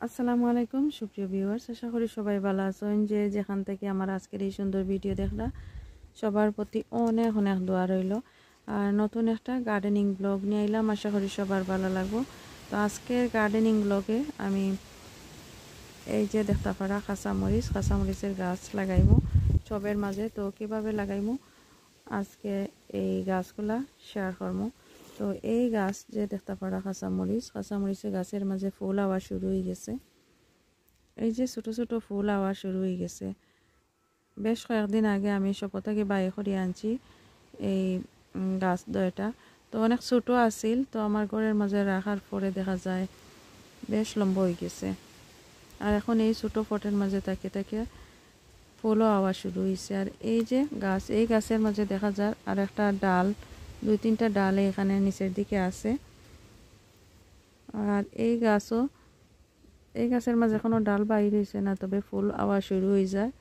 আসসালামু আলাইকুম সুপ্রিয় ভিউয়ার্স, আশা করি সবাই ভালো আছেন। যে যেখান থেকে আমার আজকের এই সুন্দর ভিডিও দেখলা সবার প্রতি অনেক অনেক দোয়া রইল। আর নতুন একটা গার্ডেনিং ব্লগ নিয়ে এলাম, আশা করি সবার ভালো লাগবো। তো আজকের গার্ডেনিং ব্লগে আমি এই যে দেখতে পারা কাঁচামরিচের গাছ লাগাইমু টবের মাঝে। তো কিভাবে লাগাইমু আজকে এই গাছগুলা শেয়ার করবো। তো এই গাছ যে দেখতে পারা কাঁচামরিচের গাছের মাঝে ফুল আওয়া শুরু হয়ে গেছে। এই যে ছোট ছোট ফুল আওয়া শুরু হয়ে গেছে। বেশ কয়েকদিন আগে আমি সপো থেকে বাই করে আনছি এই গাছ দয়টা। তো অনেক ছোট আছিল, তো আমার ঘরের মাঝে রাখার পরে দেখা যায় বেশ লম্বা হয়ে গেছে। আর এখন এই ছোট ফটের মাঝে থাকে থাকে ফুলও আওয়া শুরু হয়েছে। আর এই যে গাছ, এই গাছের মাঝে দেখা যায় আর একটা ডাল, দুই তিনটা ডাল এখানে নিচের দিকে আছে। আর এই গাছের মাঝে কোনো ডাল বাইর হয়েছে না, তবে ফুল আওয়া শুরু হয়ে যায়,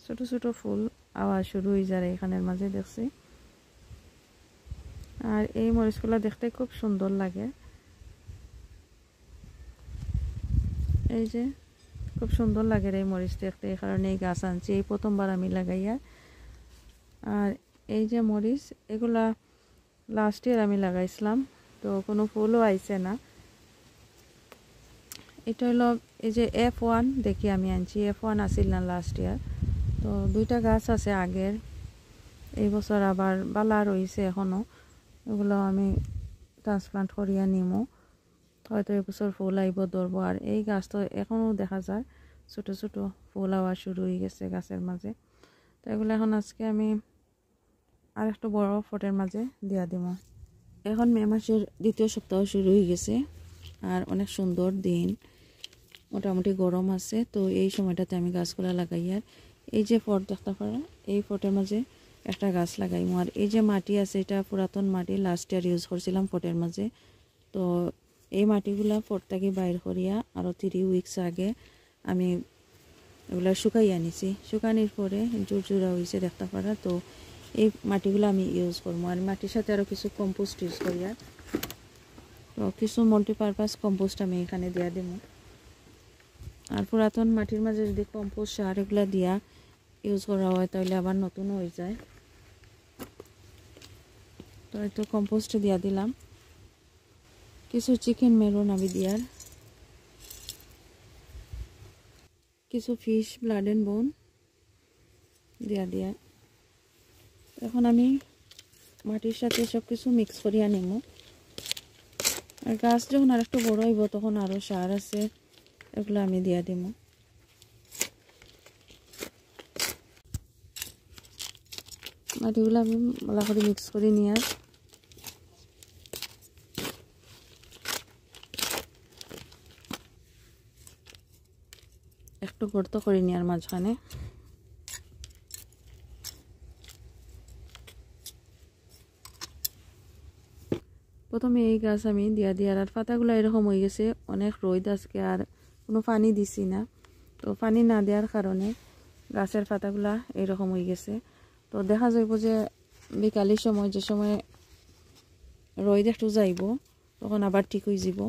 ছোট ছোট ফুল আওয়া শুরু হয়ে যায় এখানের মাঝে দেখছি। আর এই মরিচগুলো দেখতে খুব সুন্দর লাগে। এই যে খুব সুন্দর লাগে এই মরিচ দেখতে, এই কারণে এই গাছ আনছি, এই প্রথমবার আমি লাগাইয়া। আর এই যে মরিচ এগুলা লাস্ট ইয়ার আমি লাগাইছিলাম, তো কোনো ফুলও আইছে না। এটা হলো এই যে F1 দেখি আমি আনছি, F1 আসিল না লাস্ট ইয়ার। তো দুইটা গাছ আছে আগের, এই বছর আবার বালা রয়েছে এখনও, এগুলো আমি ট্রান্সপ্লান্ট করিয়া নিমো, হয়তো এবছর ফুল আইব ধরবো। আর এই গাছ তো এখনও দেখা যায় ছোট ছোট ফুল আওয়া শুরু হয়ে গেছে গাছের মাঝে। তো এগুলো এখন আজকে আমি আর একটা বড় ফটের মাঝে দিয়া দিব। এখন মে মাসের দ্বিতীয় সপ্তাহ শুরু হয়ে গেছে, আর অনেক সুন্দর দিন, মোটামুটি গরম আছে। তো এই সময়টাতে আমি গাছগুলা লাগাই। আর এই যে ফট দেখতে পারা, এই ফটের মাঝে একটা গাছ লাগাইমু। আর এই যে মাটি আছে, এটা পুরাতন মাটি, লাস্ট ইয়ার ইউজ করছিলাম ফটের মাঝে। তো এই মাটিগুলা ফট থেকে বাইর করিয়া আরও 3 উইকস আগে আমি এগুলা শুকাই আনিছি। শুকানির পরে জোড়া হয়েছে দেখতে পারা। তো এই মাটিগুলো আমি ইউজ করবো। আর মাটির সাথে আরও কিছু কম্পোস্ট ইউজ করি। আর তো কিছু মাল্টিপারপাস কম্পোস্ট আমি এখানে দিয়া দিব। আর পুরাতন মাটির মাঝে যদি কম্পোস্ট সার এগুলা দিয়া ইউজ করা হয় তাহলে আবার নতুন হয়ে যায়। তো একটু কম্পোস্ট দিয়া দিলাম, কিছু চিকেন মেরুন আমি দিয়ার, কিছু ফিশ ব্লাড এন্ড বোন দিয়া। এখন আমি মাটির সাথে সব কিছু মিক্স করিয়া নিব। আর গাছ যখন আর একটু বড় হইব তখন আরও সার আছে, এগুলো আমি দিয়া দিব। মাটিগুলো আমি ভালো করে মিক্স করে নিয়ে একটু গর্ত করে নেওয়ার মাঝখানে। প্রথমে এই গাছ আমি দিয়া আর পাতাগুলো এরকম হয়ে গেছে, অনেক রোদ আজকে, আর কোনো পানি দিছি না। তো পানি না দেওয়ার কারণে গাছের পাতাগুলা এরকম হয়ে গেছে। তো দেখা যাইব যে বিকালের সময়, যে সময় রোদ একটু যাইব তখন আবার ঠিক হয়ে যাব।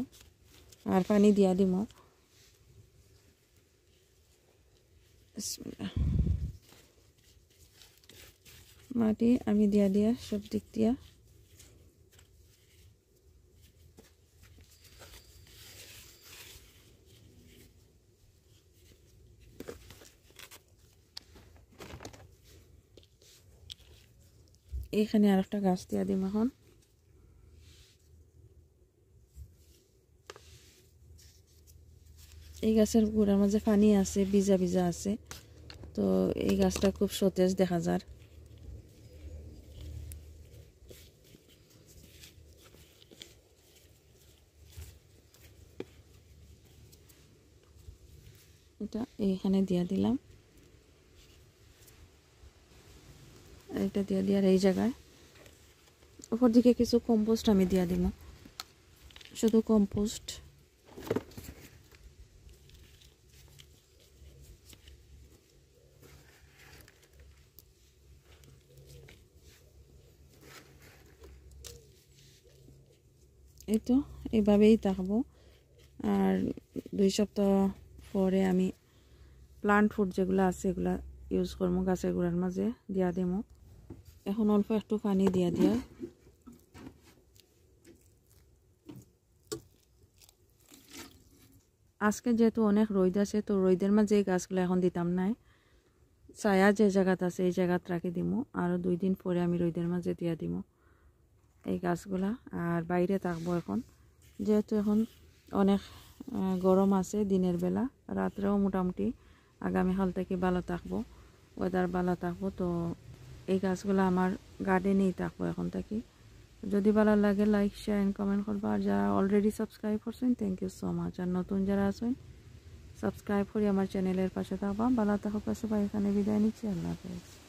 আর পানি দিয়া দিব। মাটি আমি দিয়া সব দিক দিয়া এখানে আর একটা গাছ দিয়া দিম। এখন এই গাছের গোড়ার মাঝে পানি আছে, ভিজা ভিজা আছে। তো এই গাছটা খুব সতেজ দেখা যায়। এটা এইখানে দিয়া দিলাম, এটা দিয়ে আর এই জায়গায় উপর দিকে কিছু কম্পোস্ট আমি দিয়া দিব, শুধু কম্পোস্ট। এই তো এইভাবেই থাকবো। আর 2 সপ্তাহ পরে আমি প্লান্ট ফুড যেগুলো আছে এগুলা ইউজ করবো গাছের গুঁড়ার মাঝে দিয়া দিমু এখন অল্প একটু পানি দিয়া দিয়া আজকে যেহেতু অনেক রোদ আছে তো রোদের মাঝে এই গাছগুলো এখন দিতাম নাই ছায়া যে জায়গাত আছে এই জায়গাত রাখি দিমু আর 2 দিন পরে আমি রোদের মাঝে দিয়া দিমু এই গাছগুলা আর বাইরে থাকবো এখন যেহেতু এখন অনেক গরম আছে দিনের বেলা রাত্রেও মোটামুটি আগামীকাল থেকে ভালো থাকবো ওয়েদার ভালো থাকবো তো এই গাছগুলো আমার গার্ডেনেই থাকবো এখন থেকে যদি ভালো লাগে লাইক শেয়ার এন্ড কমেন্ট করবা আর যারা অলরেডি সাবস্ক্রাইব করছেন থ্যাংক ইউ সো মাচ আর নতুন যারা আছেন সাবস্ক্রাইব করে আমার চ্যানেলের পাশে থাকবা ভালো থাকো সবাই এখানে বিদায় নিচ্ছি আল্লাহ হাফেজ।